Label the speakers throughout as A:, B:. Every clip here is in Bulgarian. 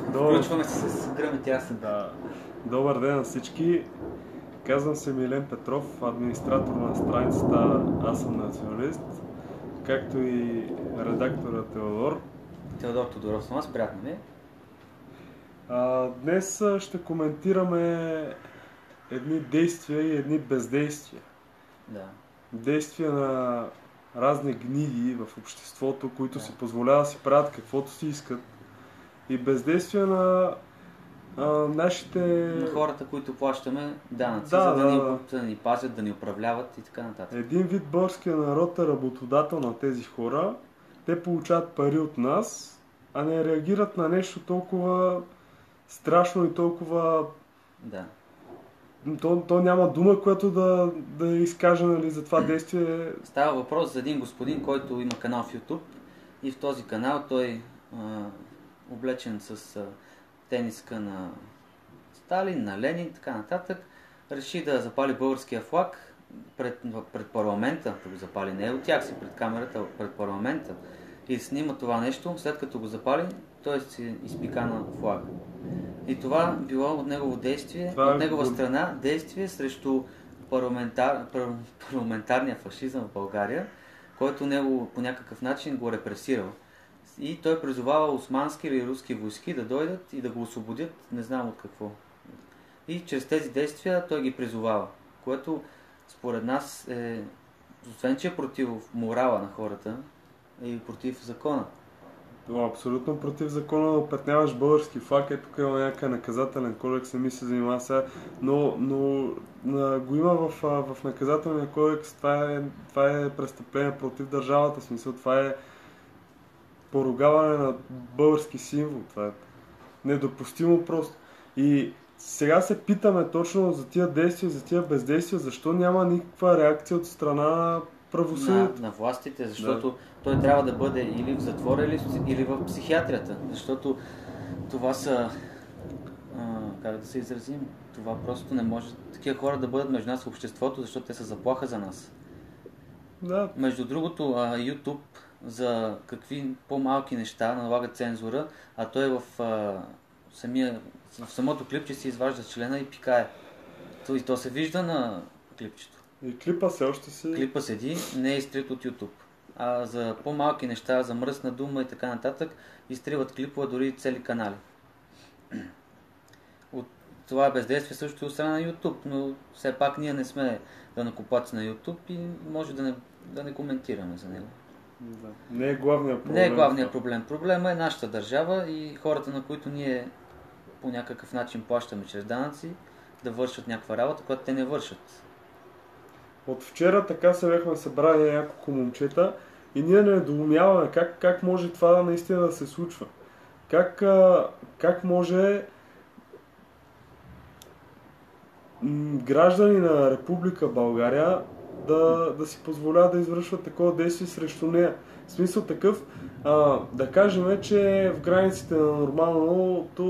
A: Включваме се с гръм и трясък.
B: Да. Добър ден на всички. Казвам се Милен Петров, администратор на страницата Аз съм националист, както и редактора Теодор.
A: Теодор Тодоров съм аз, приятно ми.
B: Днес ще коментираме едни действия и едни бездействия.
A: Да.
B: Действия на разни гниди в обществото, които си позволяват да си правят каквото си искат. И бездействия на нашите...
A: На хората, които плащаме данъци,
B: Да,
A: да ни пазят, да ни управляват и така нататък.
B: Един вид българския народ е работодател на тези хора. Те получават пари от нас, а не реагират на нещо толкова страшно и толкова...
A: Да.
B: То няма дума, която да изкаже, нали, за това действие.
A: Става въпрос за един господин, който има канал в YouTube и в този канал той облечен с тениска на Сталин, на Ленин и така нататък, реши да запали българския флаг пред парламента, да го запали не от тях си пред камерата, пред парламента и снима това нещо. След като го запали, той си изпика на флага. И това било от негово действие, от негова страна действие срещу парламентарния фашизъм в България, който него по някакъв начин го репресирал. И той призовава османски или руски войски да дойдат и да го освободят, не знам от какво. И чрез тези действия той ги призовава, което според нас е, освен че е против морала на хората, е и против закона.
B: Абсолютно против закона да опетняваш български флаг. Тук има някакъв наказателен кодекс, не ми се занимава сега, но го има в наказателния кодекс. Това е престъпление против държавата, в смисъл това е поругаване на български символ. Това е недопустимо просто. И сега се питаме точно за тия действия, за тия бездействия, защо няма никаква реакция от страна на правосъдието.
A: На властите, защото той трябва да бъде или в затвора, или в психиатрията. Защото това са, как да се изразим, това просто не може такива хора да бъдат между нас в обществото, защото те са заплаха за нас.
B: Да.
A: Между другото, YouTube за какви по-малки неща налага цензура, а той в самото клипче си изважда члена и пикае. И то се вижда на клипчето.
B: И клипа все още си...
A: Клипа седи, не е изтрит от YouTube. А за по-малки неща, за мръсна дума и така нататък, изтриват клипове дори цели канали. От това бездействие също и от страна на YouTube, но все пак ние не сме данъкоплатци на YouTube и може да не коментираме за него.
B: Да. Не е главният проблем.
A: Не е главният проблем. Проблема е нашата държава и хората, на които ние по някакъв начин плащаме чрез данъци, да вършат някаква работа, която те не вършат.
B: От вчера така се бяхме събрали няколко момчета и ние не недоумяваме как може това наистина да се случва. Как може граждани на Република България да си позволяват да извършват такова действие срещу нея. В смисъл такъв, да кажем, че в границите на нормалното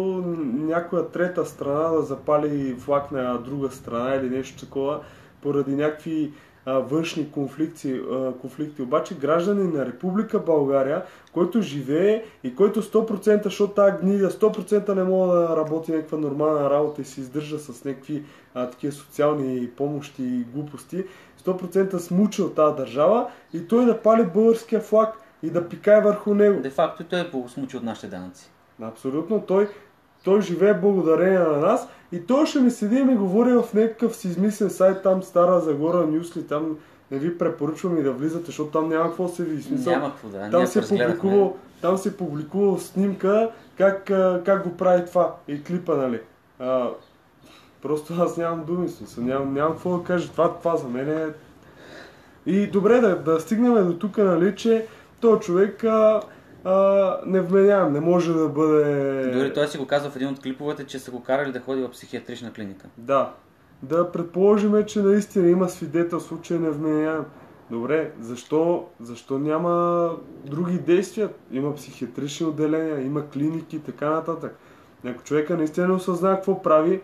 B: някоя трета страна да запали флаг на друга страна или нещо такова, поради някакви външни конфликти. Обаче граждани на Република България, който живее и който 100%, защото тази гнида 100% не може да работи някаква нормална работа и се издържа с някакви такива социални помощи и глупости, 100% смуча от тази държава и той да пали българския флаг и да пикае върху него.
A: Де факто той е смуча от нашите данъци.
B: Абсолютно. Той живее благодарение на нас и той ще ми седи и ми говори в някакъв си измислен сайт, там Стара Загора Нюсли, там не ви препоръчвам и да влизате, защото там няма какво се види.
A: Няма какво, да.
B: Там се публикува снимка как го прави това и клипа, нали. Просто аз нямам думи, нямам какво да кажа. Това за мен е... И добре, да стигнем до тук, нали, че този човек невменяем, не може да бъде...
A: Дори той си го казва в един от клиповете, че са го карали да ходи в психиатрична клиника.
B: Да. Да предположим, че наистина има свидетелство, че е невменяем. Добре, защо няма други действия? Има психиатрични отделения, има клиники и така нататък. Ако човека наистина не осъзнава какво прави,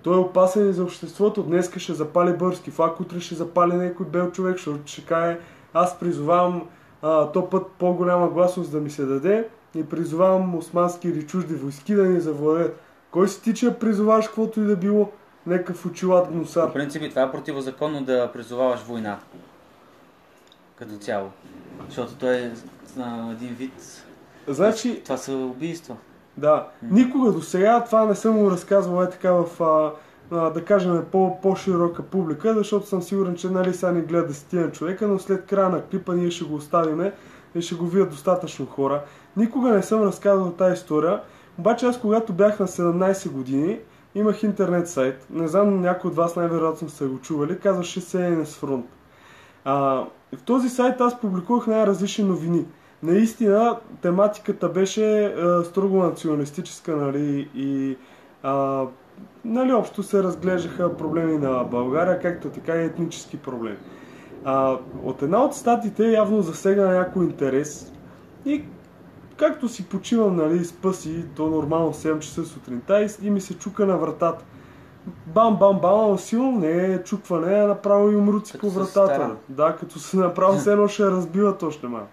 B: той е опасен и за обществото. Днеска ще запали български флаг, утре ще запали някой бел човек, ще каже, аз призовавам то път по-голяма гласност да ми се даде и призовавам османски или чужди войски да ни завладеят. Кой си ти, че призоваваш каквото и да било? Некъв очилат гнусар.
A: По принцип това е противозаконно да призоваваш война. Като цяло. Защото той е един вид...
B: Значи...
A: Това са убийства.
B: Да. Никога до сега това не съм му разказвал така в, да кажем, по-широка публика, защото съм сигурен, че нали сега ни гледа 10 човека, но след края на клипа ние ще го оставиме и ще го видят достатъчно хора. Никога не съм разказвал тази история, обаче аз когато бях на 17 години, имах интернет сайт, не знам, някой от вас най-вероятно са го чували, казваше CNS Front. В този сайт аз публикувах най-различни новини. Наистина тематиката беше строго националистическа, нали, и нали, общо се разглеждаха проблеми на България, както така и етнически проблеми. От една от статите явно засегна някой интерес и както си почивам, нали, спа си, то нормално 7 часа сутринта и ми се чука на вратата. Бам, бам, бам, силно не е чукване, а направо и умруци по вратата. Да, като се направо все едно ще разбиват още малко.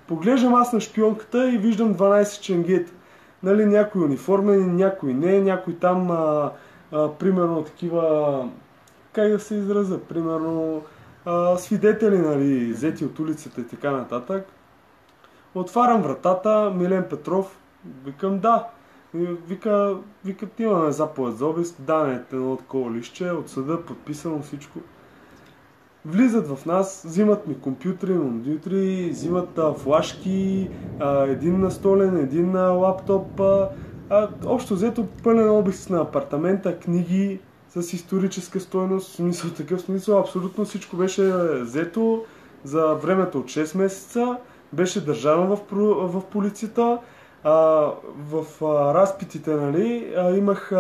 B: Поглеждам аз на шпионката и виждам 12 ченгета. Нали, някои униформени, някои не, някои там, примерно такива, как да се изразя, примерно свидетели, нали, взети от улицата и така нататък. Отварям вратата, Милен Петров, викам да. Викат, имаме заповед за обиск, данете едно такова листче, от съда, подписано всичко. Влизат в нас, взимат ми компютри, монитори, взимат флашки, един настолен, един лаптоп. Общо взето пълен обиск на апартамента, книги с историческа стойност, в смисъл такъв смисъл, абсолютно всичко беше взето за времето от 6 месеца, беше държано в полицията. В разпитите, нали, имах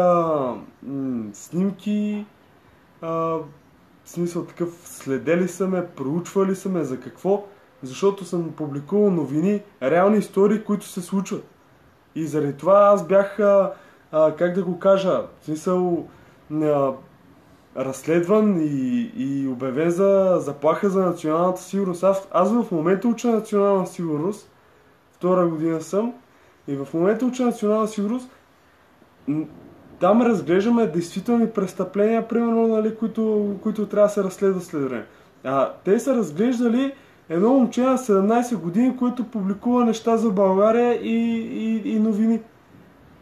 B: снимки, в смисъл такъв, следели са ме, проучвали са ме за какво, защото съм публикувал новини, реални истории, които се случват. И заради това аз бях, как да го кажа, в смисъл, разследван и обявен за заплаха за националната сигурност. Аз в момента уча национална сигурност, 2-ра година съм, и в момента уча национална сигурност, там разглеждаме действителни престъпления, примерно, нали, които трябва да се разследват след време. Те са разглеждали едно момче на 17 години, което публикува неща за България и новини.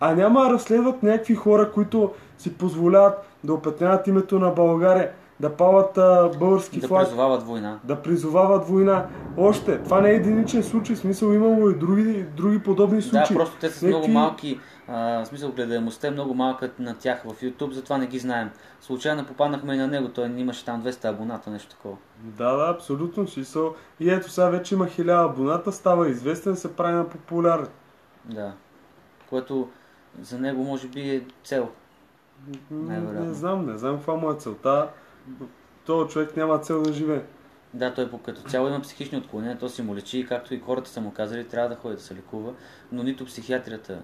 B: Няма да разследват някакви хора, които си позволяват да опетняват името на България, да палят български флаг.
A: Да призовават война.
B: Да призовават война. Още, това не е единичен случай, в смисъл имало и други подобни случаи.
A: Да, просто те са много малки, в смисъл гледаемостта е много малка на тях в YouTube, затова не ги знаем. Случайно попаднахме и на него, той имаше там 200 абоната, нещо такова.
B: Да, абсолютно смисъл. И ето сега вече има 1000 абоната, става известен, се прави на популярен.
A: Да, което за него може би е цел.
B: Не знам каква му е целта. Този човек няма цел да живее.
A: Да, той като цяло има психични отклонения, то си му лечи, както и хората са му казали, трябва да ходи да се лекува, но нито психиатрията,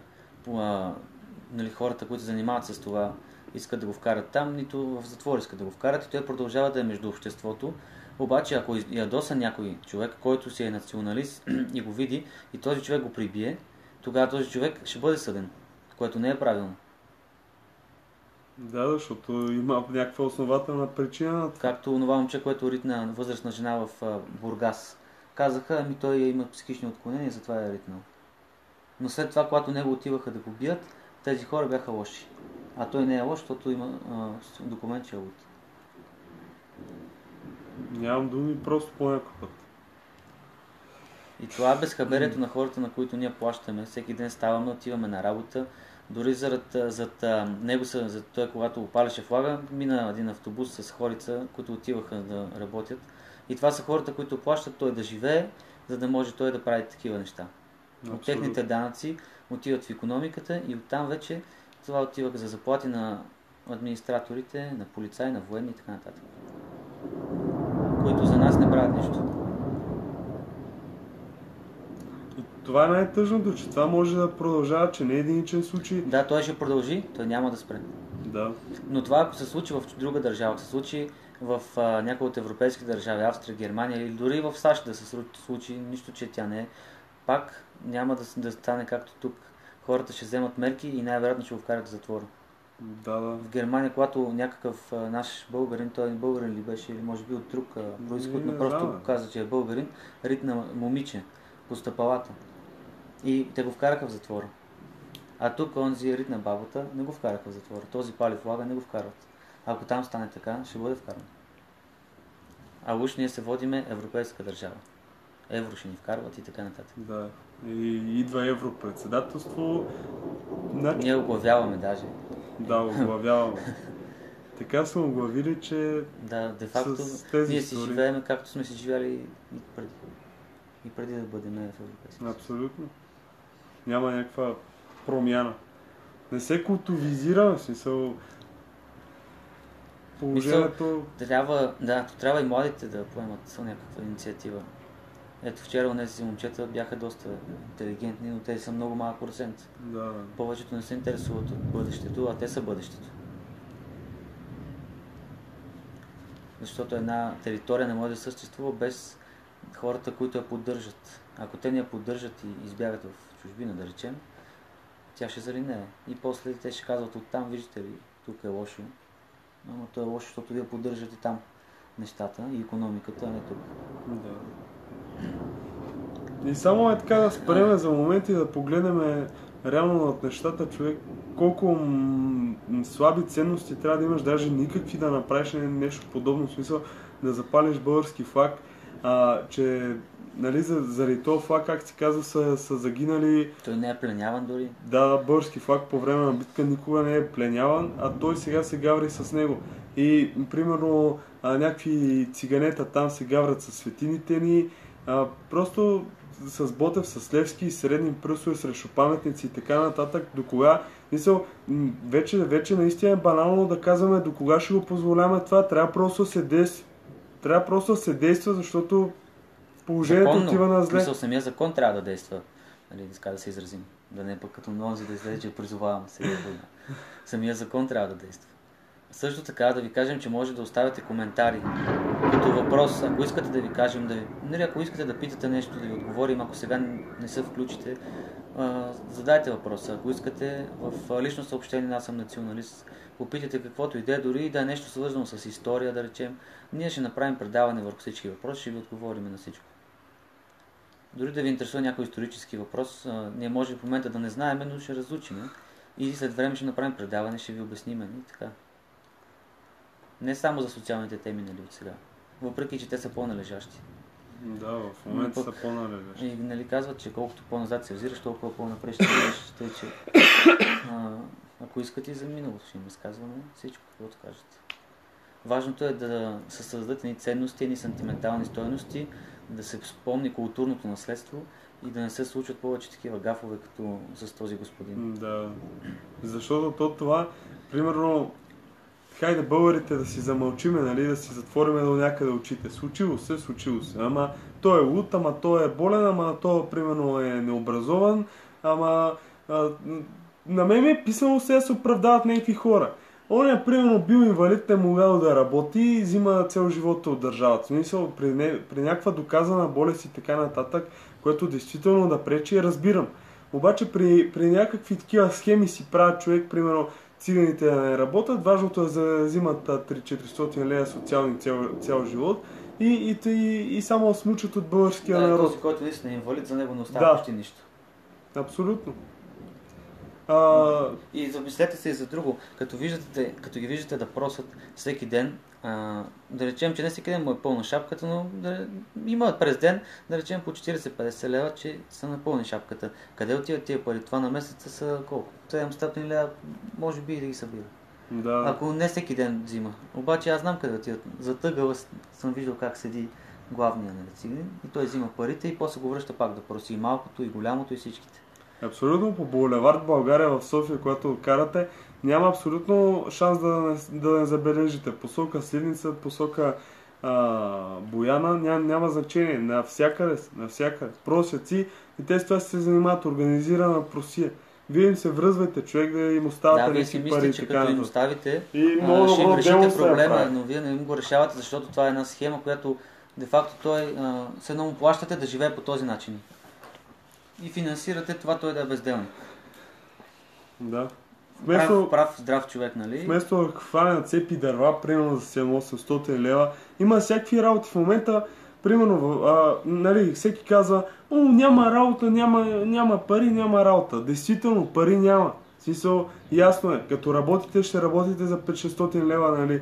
A: нали, хората, които се занимават с това, искат да го вкарат там, нито в затвор искат да го вкарат и той продължава да е между обществото. Обаче, ако ядоса някой човек, който си е националист и го види и този човек го прибие, тогава този човек ще бъде съден, което не е правилно.
B: Да, защото има някаква основателна причина.
A: Както това момче, което ритна възрастна жена в Бургас. Казаха, той има психични отклонения и затова е ритнал. Но след това, когато него отиваха да го бият, тези хора бяха лоши. А той не е лош, защото има документ, че е луд.
B: Нямам думи, просто по някой път.
A: И това е безхаберието на хората, на които ние плащаме. Всеки ден ставаме, отиваме на работа. Дори зад него, той, когато опаляше флага, мина един автобус с хорица, които отиваха да работят. И това са хората, които плащат той да живее, за да може той да прави такива неща. Абсолютно. От техните данъци отиват в икономиката и оттам вече това отива за заплати на администраторите, на полицаи, на военни и така нататък. Които за нас не правят нищо.
B: Това е най-тъжното, че това може да продължава, че не е единичен случай.
A: Да, той ще продължи, той няма да спре.
B: Да.
A: Но това, ако се случи в друга държава, ако се случи в някои от европейските държави, Австрия, Германия или дори в САЩ да се случи, нищо, че тя не е, пак няма да стане както тук. Хората ще вземат мерки и най-вероятно ще го вкарат в затвора.
B: Да.
A: В Германия, когато някакъв наш българин, той българин ли беше или може би от друг произход, но просто каза, че е българин, ритна момиче по стъпалата. И те го вкараха в затвора. А тук онзи ритна бабата не го вкараха в затвора. Този пали флага не го вкарват. Ако там стане така, ще бъде вкаран. А уж ние се водиме европейска държава. Евро ще ни вкарват и така нататък.
B: Да. И идва европредседателство. Значи...
A: Ние оглавяваме даже.
B: Да, оглавяваме. Така сме оглавили, че
A: да, де-факто ние си живеем както сме си живяли и преди. И преди да бъдем в Европейския съюз.
B: Абсолютно. Няма някаква промяна. Не се култивизира, в смисъл положението...
A: Трябва и младите да поемат някаква инициатива. Ето вчера онези момчета бяха доста интелигентни, но те са много малък процент.
B: Да.
A: Повечето не се интересуват от бъдещето, а те са бъдещето. Защото една територия не може да съществува без хората, които я поддържат. Ако те не я поддържат и избягат в чужбина, да речем, тя ще залинее. И после те ще казват оттам, виждате ли, тук е лошо. Но то е лошо, защото вие поддържате там нещата и икономиката, а не тук.
B: Да. И само е така да спреме за момент и да погледнем реално над нещата, човек, колко слаби ценности трябва да имаш, даже никакви да направиш нещо подобно, в смисъл да запалиш български флаг, че нали, заради този флаг, как ти казва, са загинали...
A: Той не е пленяван дори?
B: Да, български флаг по време на битка никога не е пленяван, а той сега се гаври с него. И, примерно, някакви циганета там се гаврят с светините ни, просто с Ботев, с Левски, средни пръстове срещу паметници и така нататък. До кога? Мисъл, вече наистина е банално да казваме до кога ще го позволяваме това. Трябва просто да се действа, защото положението отива на зле.
A: Мисъл, самия закон трябва да действа. Нали, така да се изразим. Да не е пък като mnoзи да излезе, че призовавам сега. Самия закон трябва да действа. Също така да ви кажем, че може да оставяте коментари като въпрос, ако искате да ви кажем, ако искате да питате нещо, да ви отговорим, ако сега не се включите, задайте въпроса. Ако искате в лично съобщение, аз съм националист, попитайте каквото идея, дори да е нещо свързано с история, да речем, ние ще направим предаване върху всички въпроси, ще ви отговорим на всичко. Дори да ви интересува някой исторически въпрос, ние може в момента да не знаем, но ще разучим и след време ще направим предаване, ще ви обясним и така. Не само за социалните теми, нали, от сега. Въпреки, че те са по-належащи.
B: Да, в момента са по-належащи.
A: И нали казват, че колкото по-назад се взираш, толкова по-напред ще видиш. Тъй, че ако искате и за миналото, ще им разказваме всичко, каквото кажете. Важното е да се създадат едни ценности, едни сантиментални стойности, да се спомни културното наследство и да не се случват повече такива гафове, като с този господин.
B: Да, защото това, примерно, хайде българите да си замълчиме, нали, да си затвориме до някъде очите. Случило се. Ама той е луд, ама той е болен, ама той, примерно, е необразован, ама на мен е писано се да се оправдават някакви хора. Он е, примерно, бил инвалид, не могъл да работи и взима цел живота от държавата. Смисъл, при някаква доказана болест и така нататък, което действително да пречи, разбирам. Обаче при някакви такива схеми си правят човек, примерно, циганите да не работят, важното е да взимат 300-400 лева социални цял живот и само смучат от българския народ.
A: Този, който наистина е инвалид, за него не остава почти нищо.
B: Абсолютно.
A: И замислете се и за друго. Като ги виждате да просят всеки ден, да речем, че не всеки ден му е пълна шапката, но имат през ден, да речем по 40-50 лева, че са напълни шапката. Къде отиват тия пари? Това на месеца са колко? 700 лева, може би и да ги събира.
B: Да.
A: Ако не всеки ден взима. Обаче аз знам къде отиват. За тъгъла съм виждал как седи главния циганин и той взима парите и после го връща пак да проси и малкото, и голямото, и всичките.
B: Абсолютно, по булевард България в София, когато карате, няма абсолютно шанс да не забележите. Посока Сливница, посока Бояна, няма значение. Навсякъде. Просят си и те с това се занимават. Организирана просия. Вие им се връзвайте, човек да им оставате
A: вие си мислите, че като им оставите, ще
B: им
A: решите проблема, но вие не им го решавате, защото това е една схема, която де-факто той се едно му плащате да живее по този начин. и финансирате това той да е безделник.
B: Да.
A: Прав, здрав човек, нали?
B: Вместо да хване на цепи дърва, примерно за 700-800 лева, има всякакви работи в момента. Примерно, нали, всеки казва, няма работа, няма пари, няма работа. Действително, пари няма. В смисъл, ясно е, като работите, ще работите за 500-600 лева, нали,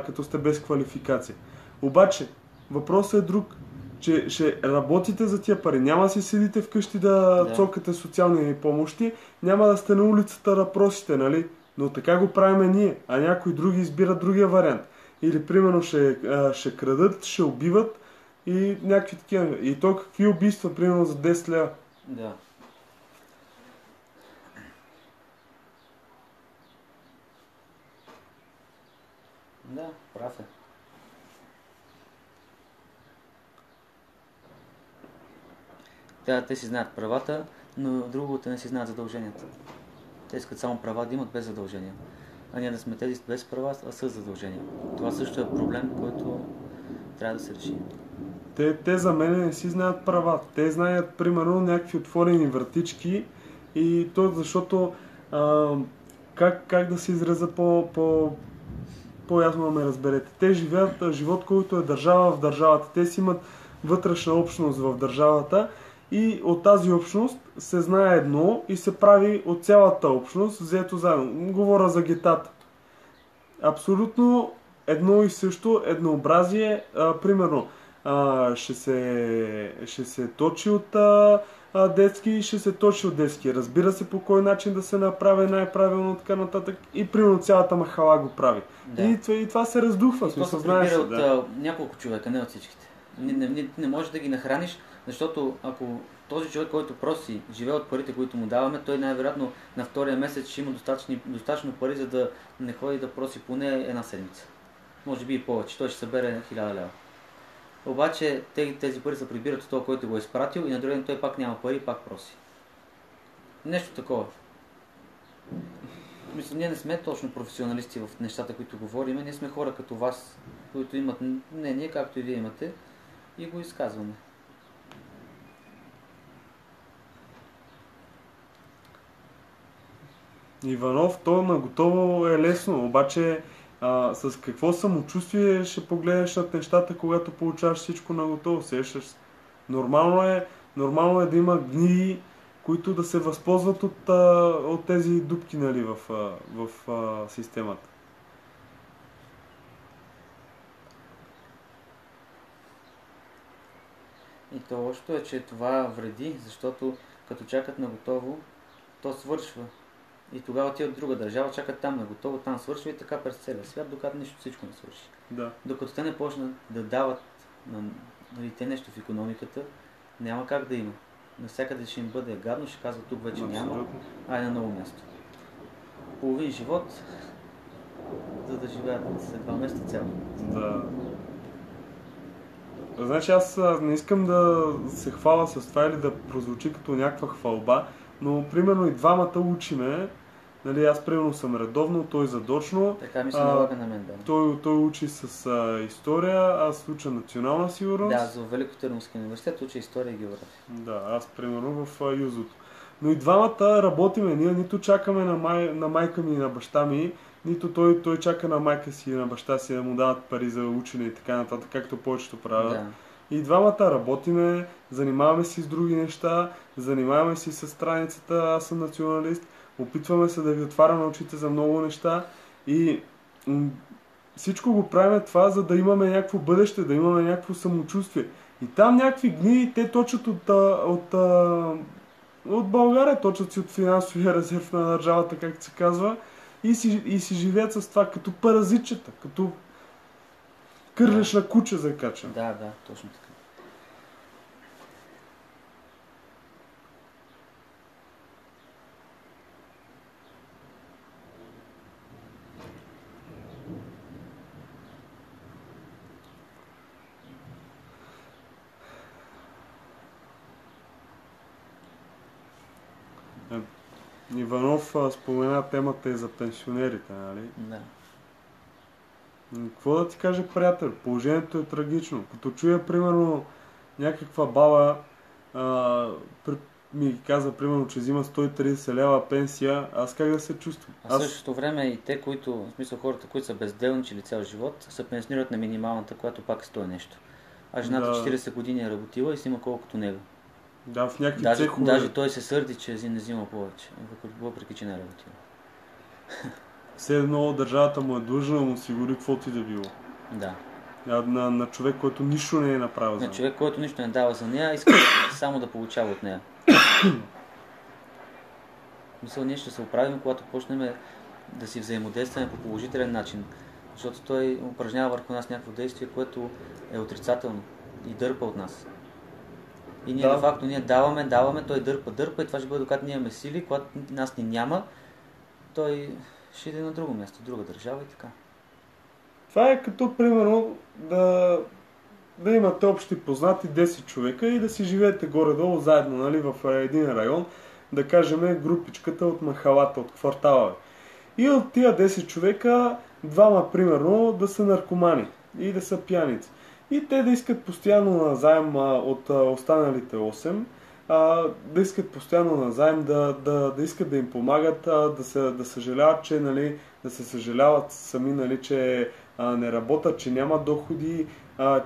B: като сте без квалификация. Обаче, въпросът е друг, че ще работите за тия пари. Няма да си седите вкъщи да цокате социални помощи, няма да сте на улицата да просите, нали? Но така го правиме ние, а някои други избират другия вариант. Или, примерно, ще крадат, ще убиват и някакви такива. И то какви убийства, примерно, за 10 лева?
A: Да. Да, прав е. Те си знаят правата, но другото не си знаят задълженията. Те искат само права да имат без задължения. А ние да сме тези без права, а с задължения. Това също е проблем, който трябва да се реши.
B: Те за мен не си знаят права. Те знаят, примерно, някакви отворени вратички и то защото как да се изразя по-ясно да ме разберете. Те живеят живот, който е държава в държавата. Те си имат вътрешна общност в държавата и от тази общност се знае едно и се прави от цялата общност, взето заедно. Говоря за гетата. Абсолютно едно и също, еднообразие. Примерно, ще се точи от детски и ще се точи от детски. Разбира се по кой начин да се направи най-правилно така нататък. И примерно цялата махала го прави. Да. И това се раздухва.
A: И това се прибира от няколко човека, не от всичките. Не можеш да ги нахраниш, защото ако този човек, който проси, живее от парите, които му даваме, той най-вероятно на втория месец ще има достатъчно пари, за да не ходи да проси поне една седмица. Може би и повече. Той ще събере 1000 лева. Обаче тези пари се прибират от този, който го е изпратил и на другия ден той пак няма пари и пак проси. Нещо такова. Мисля, ние не сме точно професионалисти в нещата, които говорим. Ние сме хора като вас, които имат мнение, както и вие имате, и го изказваме.
B: Иванов, то наготово е лесно, обаче с какво самочувствие ще погледнеш над нещата, когато получаваш всичко наготово, сещаш се. Нормално е да има гнии, които да се възползват от тези дупки, нали, в системата.
A: И то лошото е, че това вреди, защото като чакат на готово, то свършва. И тогава отиват в друга държава, чакат там на готово, там свършва и така през целия свят, докато всичко не свърши.
B: Да.
A: Докато те не почнат да дават те нещо в икономиката, няма как да има. Навсякъде ще им бъде гадно, ще казват тук вече няма, а е на ново място. Половин живот, за да живеят след 2 месеца цяло.
B: Да. Значи аз не искам да се хваля с това или да прозвучи като някаква хвалба, но примерно и двамата учиме, нали, аз примерно съм редовно, той задочно.
A: Така ми се налага на мен, да.
B: Той учи с история, аз уча национална сигурност.
A: Да, за Великотърновски университет уча история и география.
B: Да, аз примерно в юзото. Но и двамата работиме, ние нито чакаме на майка ми и на баща ми, нито той чака на майка си и на баща си да му дават пари за учене и така нататък, както повечето правят. Да. И двамата работиме, занимаваме си с други неща, занимаваме си с страницата, аз съм националист, опитваме се да ви отваряме очите за много неща и всичко го правим това, за да имаме някакво бъдеще, да имаме някакво самочувствие. И там някакви гнии, те точат от България, точат си от финансовия резерв на държавата, както се казва, и си живеят с това като паразитчета, като кърлеш на куче закача.
A: Да, точно така.
B: Иванов спомена темата и за пенсионерите, нали?
A: Да.
B: Какво да ти каже, приятел? Положението е трагично. Като чуя, примерно, някаква баба ми каза, примерно, че взима 130 лева пенсия, аз как да се чувствам?
A: А в същото време и те, които, в смисъл хората, които са безделничили цял живот, се пенсионират на минималната, която пак стои нещо. А жената
B: Да.
A: 40 години е работила и си има колкото него.
B: Да, в някакви
A: Даже
B: цехове.
A: той се сърди, че не взима повече, въпреки че не е работила.
B: Все едно държавата му е длъжна да му осигури каквото и да било.
A: Да.
B: На човек, който нищо не е направил за
A: На
B: него.
A: човек, който нищо не дава за нея, иска само да получава от нея. Мисля, ние ще се оправим, когато почнем да си взаимодействаме по положителен начин. Защото той упражнява върху нас някакво действие, което е отрицателно и дърпа от нас. И ние,
B: Да.
A: де факто, ние даваме, той дърпа и това ще бъде, когато ние имаме сили, когато нас ни няма, той ще иде на друго място, друга държава и така.
B: Това е като, примерно, да имате общи познати 10 човека и да си живеете горе-долу заедно, нали, в един район, да кажем групичката от махалата, от квартала. И от тия 10 човека, двама, примерно, да са наркомани и да са пияници. И те да искат постоянно назаем от останалите 8, да искат постоянно назаем, да искат да им помагат, да съжаляват, че, нали, да се съжаляват сами, нали, че не работят, че нямат доходи,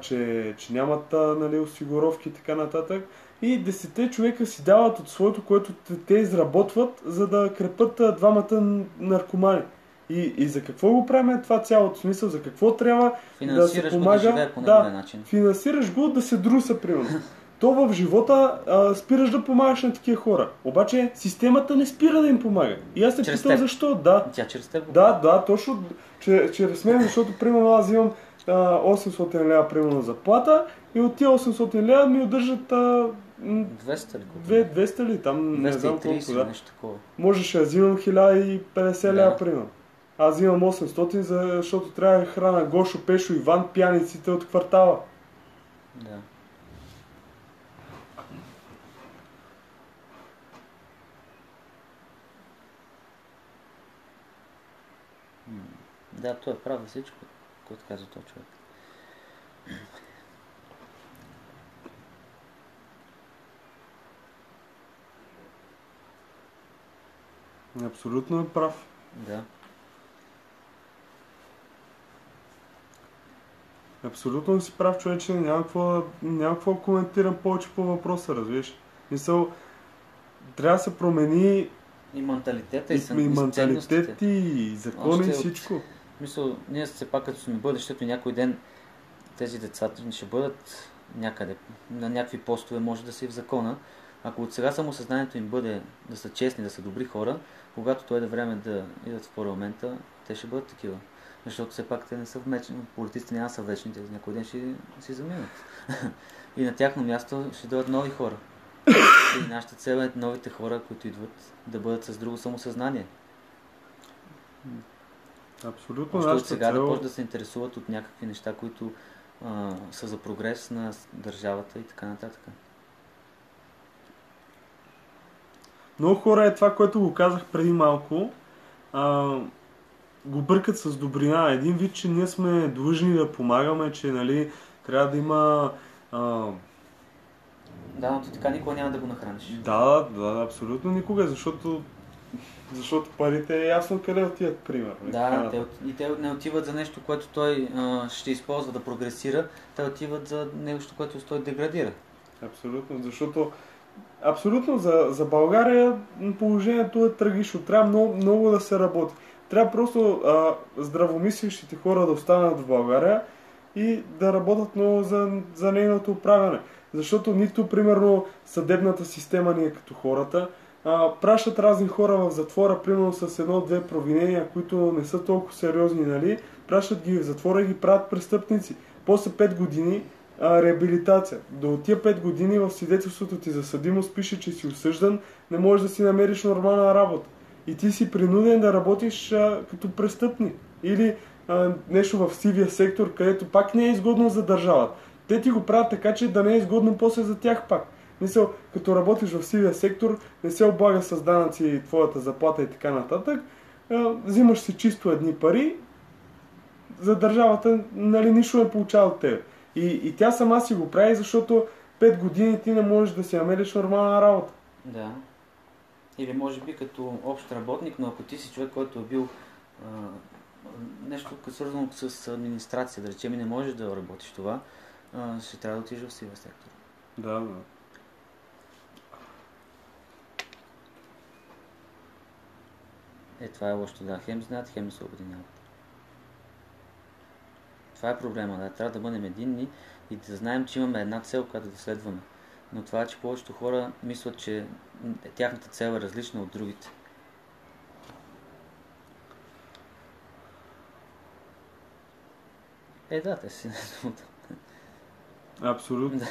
B: че нямат, нали, осигуровки и така нататък. И 10 човека си дават от своето, което те изработват, за да крепат двамата наркомани. И за какво го правим това цялото смисъл? За какво трябва да се помага?
A: Го да живее по неговия начин.
B: Финансираш го да се друса, примерно. То в живота спираш да помагаш на такива хора. Обаче системата не спира да им помага. И аз се питам защо. Да.
A: Тя чрез теб.
B: Да, точно. Чрез мен, защото примерно аз имам 800 лева примерно заплата и от тия 800 лева ми удържат
A: 200 ли?
B: 200 ли? Там не знам колко, да.
A: Нещо такова.
B: Можеше да взимам 1050 лева примерно. Аз взимам 800, защото трябва да храна Гошо, Пешо, Иван, пияниците от квартала.
A: Да. Да, той е прав за всичко, което казва този човек.
B: Абсолютно е прав.
A: Да.
B: Абсолютно си прав, човече. Няма какво да коментирам повече по въпроса, разбираш. Мисъл, трябва да се промени
A: и менталитета,
B: и менталитет, и закони, и всичко.
A: Мисъл, ние все пак като сме бъдещето, някой ден тези деца ще бъдат някъде, на някакви постове, може да са и в закона. Ако от сега самосъзнанието им бъде да са честни, да са добри хора, когато дойде време да идат в парламента, те ще бъдат такива. Защото все пак те не са вечни, политиците няма са вечни, те някой ден ще си заминат. И на тяхно място ще дойдат нови хора. И нашата цел е новите хора, които идват, да бъдат с друго самосъзнание.
B: Абсолютно.
A: Защото от сега да почнат да се интересуват от някакви неща, които са за прогрес на държавата и така нататък.
B: Много хора е това, което го казах преди малко. Го бъркат с добрина. Един вид, че ние сме длъжни да помагаме, че, нали, трябва да има...
A: Да, но ти така никога няма да го нахраниш.
B: Да, абсолютно никога, защото парите е ясно къде отиват, примерно.
A: Да, те не отиват за нещо, което той ще използва да прогресира, те отиват за нещо, което той деградира.
B: Абсолютно, защото абсолютно за България положението е трагично. Трябва много да се работи. Трябва просто здравомислещите хора да останат в България и да работят много за нейното управяне. Защото нито, примерно, съдебната система ни е като хората. Пращат разни хора в затвора, примерно с едно-две провинения, които не са толкова сериозни, нали? Пращат ги в затвора и ги правят престъпници. После 5 години реабилитация. До тия 5 години в свидетелството ти за съдимост пише, че си осъждан, не можеш да си намериш нормална работа. И ти си принуден да работиш като престъпник. Или нещо в сивия сектор, където пак не е изгодно за държавата. Те ти го правят така, че да не е изгодно после за тях пак. Мисъл, като работиш в сивия сектор, не се облага с данъци твоята заплата и така нататък, взимаш си чисто едни пари, за държавата, нали, нищо не получава от тебе. И тя сама си го прави, защото 5 години ти не можеш да си намериш нормална работа.
A: Да. Или може би като общ работник, но ако ти си човек, който е бил нещо свързано с администрация, да речем, и не можеш да работиш това, ще трябва да отидеш в сивия сектор.
B: Да.
A: Това е лошо, да. Хем знаят, хем не се обединяват. Това е проблема, да. Трябва да бъдем единни и да знаем, че имаме една цел, която да следваме. Но това е, че повечето хора мислят, че тяхната цел е различна от другите. Да, те си не.
B: Абсолютно.
A: Да.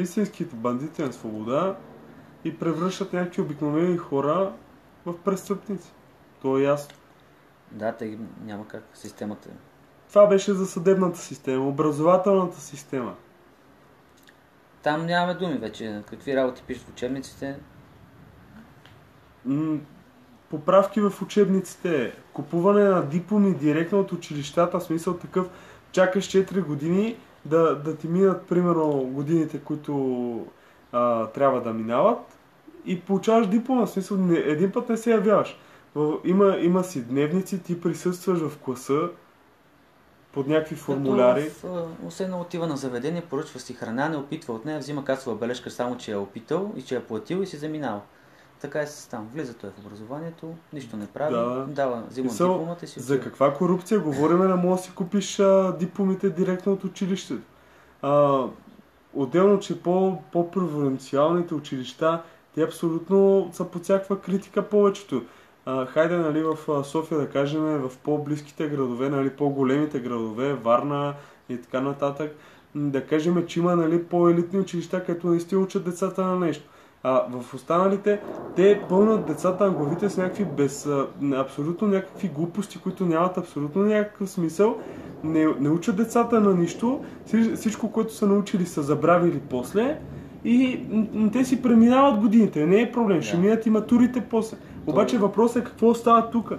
B: Истинските бандити на свобода и превръщат някакви обикновени хора в престъпници. То е ясно.
A: Да, те няма как системата.
B: Това беше за съдебната система, образователната система.
A: Там нямаме думи вече. Какви работи пишат в учебниците?
B: Поправки в учебниците, купуване на дипломи директно от училищата, в смисъл такъв, чакаш 4 години да ти минат, примерно, годините, които трябва да минават и получаваш диплома, в смисъл един път не се явяваш. Има си дневници, ти присъстваш в класа под някакви формуляри.
A: Освен отива на заведение, поръчва си храна, не опитва от нея, взима касова бележка само, че е опитал и че е платил и си заминава. Така е там. Влиза той в образованието, нищо не прави, взима дипломата и си
B: отива. За каква корупция говорим, не може да си купиш дипломите директно от училището. Отделно, че по-провинциалните училища, те абсолютно са под всякаква критика повечето. Хайде, нали, в София, да кажем, в по-близките градове, нали, по-големите градове, Варна и така нататък, да кажем, че има, нали, по-елитни училища, където наистина учат децата на нещо. В останалите, те пълнат децата на главите с някакви абсолютно някакви глупости, които нямат абсолютно някакъв смисъл. Не учат децата на нищо. Всичко, което са научили, са забравили после. И те си преминават годините. Не е проблем. Ще минат и матурите после. Обаче въпросът е какво става тук.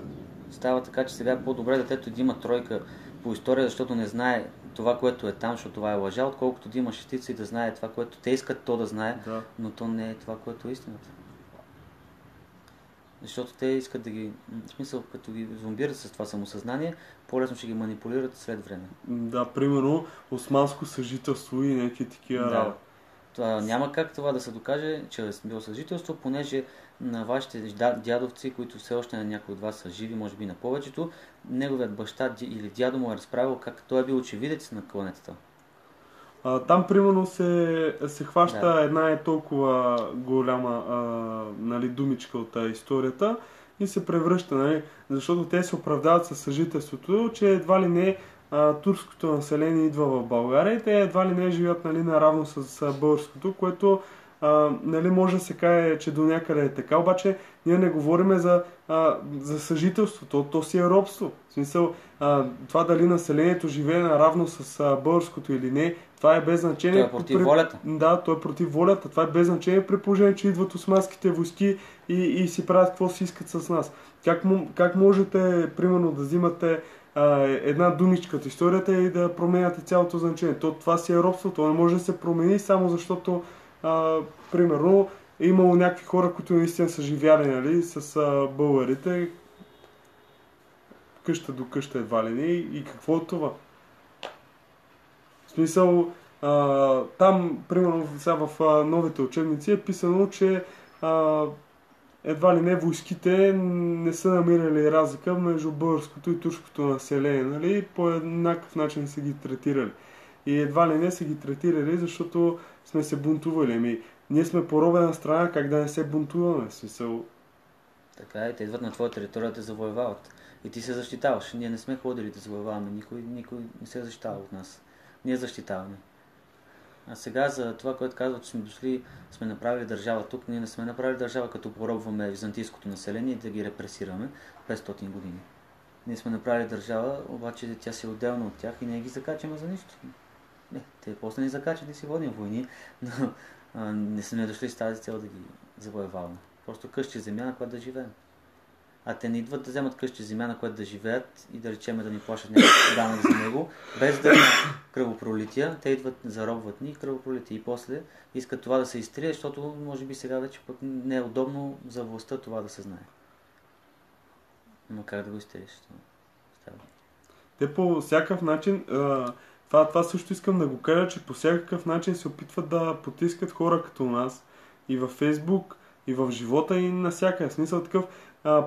A: Става така, че сега е по-добре детето да има тройка по история, защото не знае това, което е там, защото това е лъжа, отколкото да има шестица и да знае това, което те искат то да знае, но то не е това, което е истината. Защото те искат да ги, в смисъл, като ги зомбират с това самосъзнание, по-лесно ще ги манипулират след време.
B: Да, примерно, османско съжителство и някакви такива работи.
A: Няма как това да се докаже, че е било съжителство, понеже на вашите дядовци, които все още на някои от вас са живи, може би на повечето, неговият баща или дядо му е разправил как той е бил очевидец на кланетата.
B: Там, примерно, се хваща една толкова голяма нали, думичка от историята и се превръща, нали, защото те се оправдават със съжителството, че едва ли не турското население идва в България и те едва ли не живеят, нали, наравно с българското, което нали, може да се каже, че до някъде е така, обаче ние не говорим за съжителство, то си е робство. В смисъл, това дали населението живее наравно с българското или не, това е без значение.
A: Това е против волята.
B: Да, то е против волята. Това е без значение при положение, че идват османските войски и си правят какво си искат с нас. Как можете, примерно, да взимате една думичка от историята и да променяте цялото значение? Това си е робство, то не може да се промени само защото примерно е имало някакви хора, които наистина са живяли, нали, с българите къща до къща едва ли не и какво е това? В смисъл, там, примерно, сега в новите учебници е писано, че едва ли не войските не са намирали разлика между българското и турското население, нали, по еднакъв начин са ги третирали. И едва ли не са ги третирали, защото сме се бунтували. Ние сме поробена страна, как да не се бунтуваме, смисъл.
A: Така и те идват на твоя територия да те завоевават. И ти се защитаваш. Ние не сме ходили да завоеваваме. Никой не се защитава от нас. Ние защитаваме. А сега за това, което казва, че сме дошли, сме направили държава тук, ние не сме направили държава, като поробваме византийското население и да ги репресираме 500 години. Ние сме направили държава, обаче тя си е отделна от тях и не ги закачаме за нищо. Не, те после ни закачат и си водим войни, но не сме дошли с тази цел да ги завоеваваме. Просто къщи земя, на която да живеем. А те не идват да вземат къщи земя, на което да живеят и да речеме да ни плащат някакъв данък за него, без да има кръвопролития. Те идват, заробват ни кръвопролития и после искат това да се изтрие, защото може би сега вече пък не е удобно за властта това да се знае. Но как да го изтриеш?
B: Те по всякакъв начин, това също искам да го кажа, че по всякакъв начин се опитват да потискат хора като нас и във Фейсбук, и в живота, и навсякъде. В смисъл такъв,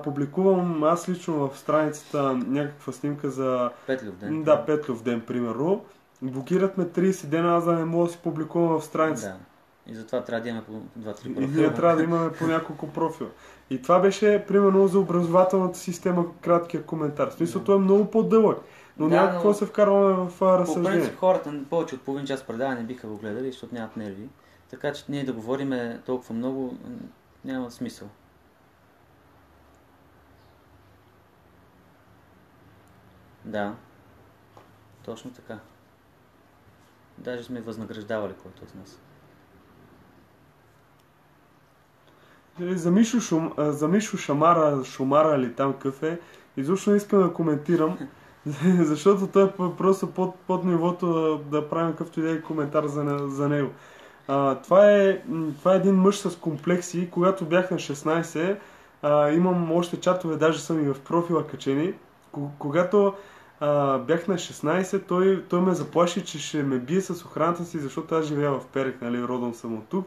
B: публикувам аз лично в страницата някаква снимка за...
A: Петлюв ден.
B: Да, Петлюв ден, примерно. Блокират ме 30 дена, аз да не мога да си публикувам в страницата.
A: Да. И затова трябва да имаме по 2-3 профила.
B: И ние трябва да имаме по няколко профила. И това беше, примерно, за образователната система краткия коментар. В смисъл, той е много по-дълъг. Но няма какво се вкарваме в разсъждение.
A: По принцип, хората повече от половин час предаване биха го гледали, защото нямат нерви. Така че ние да говорим толкова много няма смисъл. Да, точно така. Даже сме възнаграждавали който от нас.
B: За Мишо Шумара или там какъв е, изобщо не искам да коментирам, защото той е просто под нивото да правим какъвто и да е коментар за него. Това е един мъж с комплекси. Когато бях на 16, имам още чатове, даже съм и в профила качени. Когато бях на 16, той ме заплаши, че ще ме бие с охраната си, защото аз живея в Перник, нали, родом съм от тук.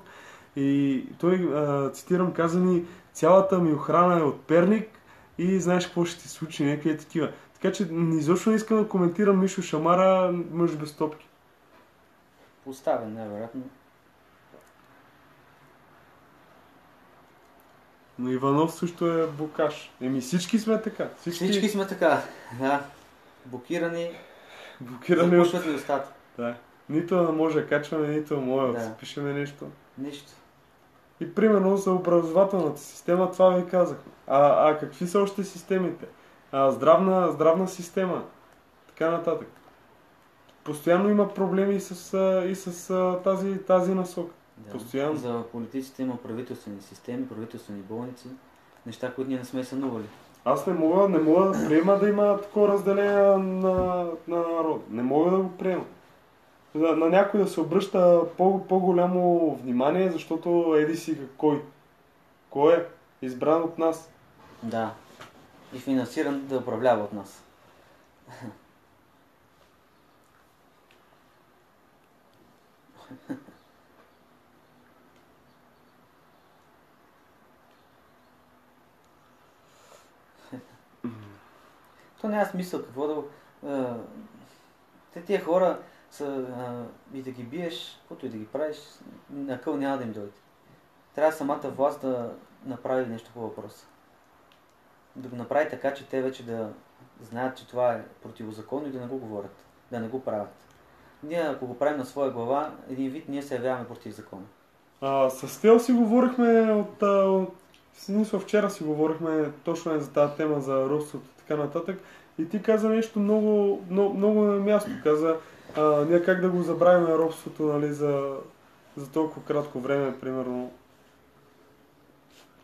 B: И той, цитирам, каза ми, цялата ми охрана е от Перник и знаеш какво ще ти случи, някакви такива. Така че изобщо не искам да коментирам Мишо Шамара, мъж без топки.
A: Поставен, невероятно.
B: Но Иванов също е бокаш. Всички сме така.
A: Всички сме така, да. Блокирани. Запушват ли устата.
B: Да. Нито да може да качваме, нито може да си пишеме нещо.
A: Нищо.
B: И примерно за образователната система това ви казахме. Какви са още системите? Здравна система. Така нататък. Постоянно има проблеми и с тази насока.
A: Да.
B: Постоянно.
A: За политиците има правителствени системи, правителствени болници. Неща, които ние не сме сънували.
B: Аз не мога да приема да има такова разделение на народ. Не мога да го приема. На някой да се обръща по-голямо внимание, защото еди си кой е избран от нас.
A: Да. И финансиран да управлява от нас. То няма смисъл какво да... Тия хора са, и да ги биеш, каквото и да ги правиш, на къл няма да им дойде. Трябва самата власт да направи нещо по въпроса. Да го направи така, че те вече да знаят, че това е противозаконно и да не го говорят, да не го правят. Ние, ако го правим на своя глава, един вид, ние се явяваме против закона.
B: С Тел си говорихме вчера си говорихме точно за тази тема за робството и така нататък. И ти каза нещо много на място. Каза, ние как да го забравим робството, нали, за толкова кратко време, примерно.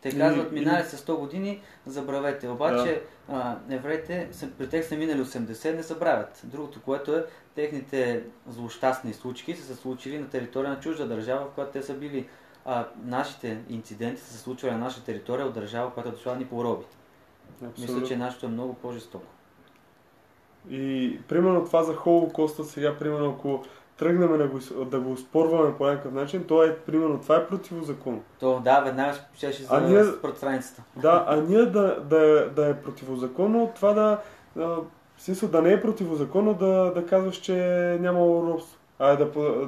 A: Те казват, минали са 100 години, забравете. Обаче евреите, при тях са минали 80, не забравят. Другото, което е, техните злощастни случки са се случили на територия на чужда държава, в която те са били. Нашите инциденти са се случвали на наша територия от държава, която е дошла ни пороби. Мисля, че нашето е много по-жестоко. И
B: примерно това за Холокоста сега, примерно ако тръгнем да го спорваме по някакъв начин, това е противозаконно.
A: Веднага ще за страницата.
B: Ние да е противозаконно, това в смисъл да не е противозаконно да казваш, че нямало робство.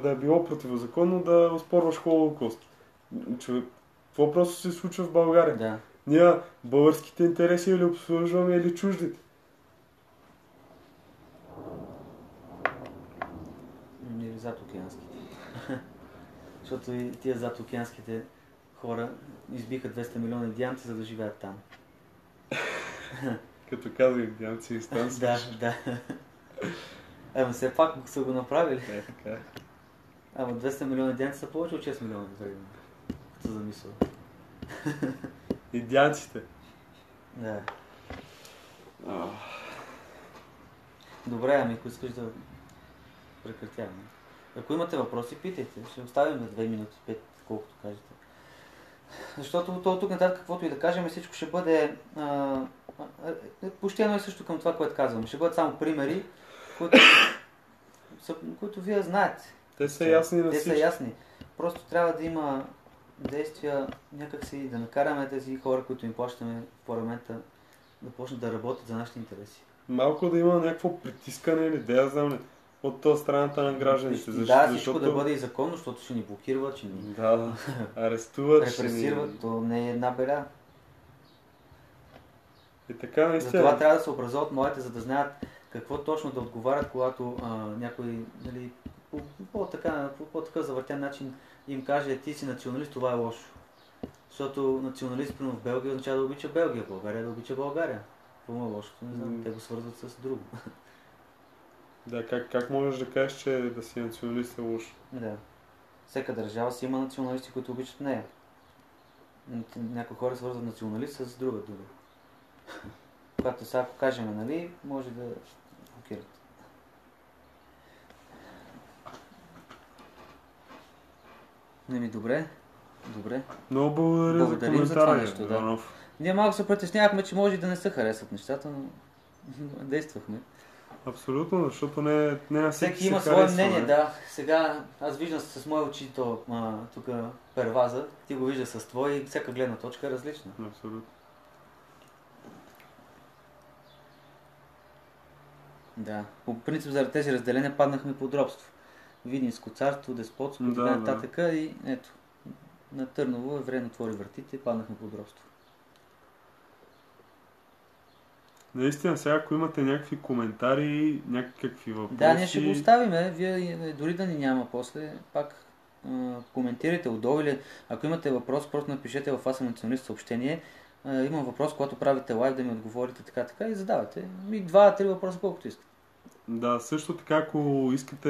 B: Да е било противозаконно да оспорваш Холокост. Това просто се случва в България.
A: Да.
B: Ние българските интереси или обслужваме, или чуждите.
A: Или задокеанските. Защото и тия задокеанските хора избиха 200 милиона индианци, за да живеят там.
B: Като казах индианци и станци.
A: Да. Все пак са го направили.
B: Така.
A: 200 милиона индианци са повече от 6 милиона. Като замисъл.
B: Индианците.
A: Да. Добре, ами ако искаш да прекратяваме. Ако имате въпроси, питайте. Ще оставим на 2 минути, 5, колкото кажете. Защото то тук нататък, каквото и да кажем, всичко ще бъде почти едно и също към това, което казвам. Ще бъдат само примери, които вие знаете.
B: Те са ясни на
A: Те
B: всички.
A: са ясни. Просто трябва да има действия, някакси да накараме тези хора, които им плащаме в парламента, да почнат да работят за нашите интереси.
B: Малко да има някакво притискане или да я знам от този страната на гражданите.
A: Да, всичко да бъде и законно, защото ще ни блокират, ще ни
B: Да, арестуват,
A: репресират. То не е една беля.
B: И така наистина.
A: Затова трябва да се образуват младите, за да знаят какво точно да отговарят, когато някой, нали, по по-такъв завъртен начин им каже: ти си националист, това е лошо. Защото националист, примерно в Белгия, означава да обича Белгия, България да обича България. Какво е лошото? Не знам, те го свързват с друго.
B: Да, как можеш да кажеш, че да си националист е лошо?
A: Да. Всяка държава си има националисти, които обичат нея. Някои хора свързват националист с друга. Когато сега, ако кажем, нали, може да блокират. Добре.
B: Много благодаря за
A: Благодарим за това
B: коментара,
A: нещо, да.
B: Иванов.
A: Ние малко се притеснявахме, че може и да не се харесват нещата, но действахме.
B: Абсолютно, защото не на
A: Всеки има свое мнение, да. Сега аз виждам с мои очи тук перваза, ти го виждаш с твой и всяка гледна точка е различна.
B: Абсолютно.
A: Да. По принцип заради тези разделения паднахме под робство. Видинско царство, деспотство и така нататък. И ето, на Търново Еврей отвори вратите и паднахме под робство.
B: Наистина, сега ако имате някакви коментари, някакви въпроси...
A: Да, ние ще го оставиме. Вие дори да ни няма после, пак коментирайте отдолу или ако имате въпрос, просто напишете в Аз съм националист съобщение. Имам въпрос, когато правите лайв, да ми отговорите така и задавате. И 2-3 въпроса, колкото искате.
B: Да, също така, ако искате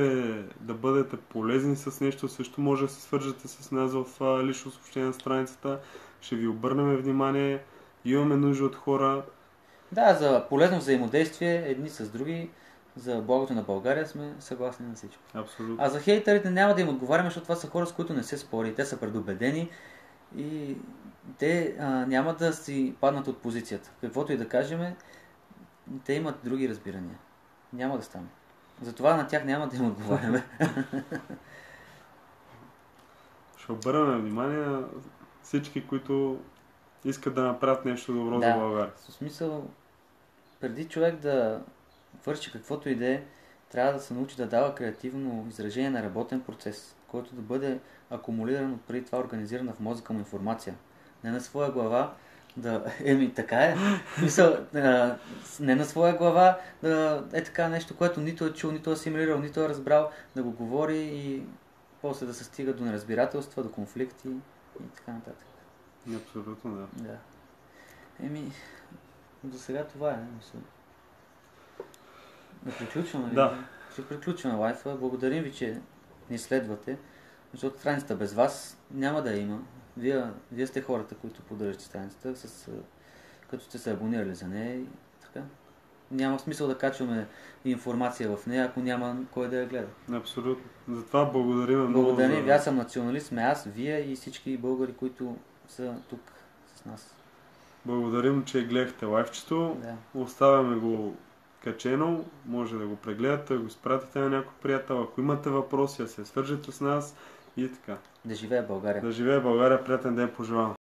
B: да бъдете полезни с нещо, също може да се свържете с нас в лично съобщение на страницата. Ще ви обърнем внимание. Имаме нужда от хора.
A: Да, за полезно взаимодействие едни с други, за благото на България сме съгласни на всичко.
B: Абсолютно.
A: А за хейтерите няма да им отговаряме, защото това са хора, с които не се спори. Те са предубедени и те няма да си паднат от позицията. Каквото и да кажем, те имат други разбирания. Няма да стане. Затова на тях няма да им отговаряме.
B: Ще обърнем внимание на всички, които искат да направят нещо добро за България.
A: В смисъл, преди човек да върши каквото и да е, трябва да се научи да дава креативно изражение на работен процес, който да бъде акумулиран от преди това организирана в мозъка му информация. Не на своя глава така е. Мисъл, не на своя глава е така нещо, което нито е чул, нито е асимилирал, нито е разбрал, да го говори и после да се стига до неразбирателства, до конфликти и така нататък.
B: Абсолютно, да.
A: До сега това е. Да приключваме.
B: Да.
A: Ще приключваме лайфа. Благодарим ви, че ни следвате, защото страницата без вас няма да има. Вие сте хората, които поддържате страницата, като сте се абонирали за нея и така. Няма смисъл да качваме информация в нея, ако няма кой да я гледа.
B: Абсолютно. Затова благодарим много.
A: Благодарим ви, аз съм националист, вие и всички българи, които са тук с нас.
B: Благодарим, че гледахте лайвчето.
A: Да.
B: Оставяме го качено. Може да го прегледате, да го спратите на някой приятел. Ако имате въпроси, да се свържете с нас и така.
A: Да живее България!
B: Да живее България! Приятен ден пожелавам!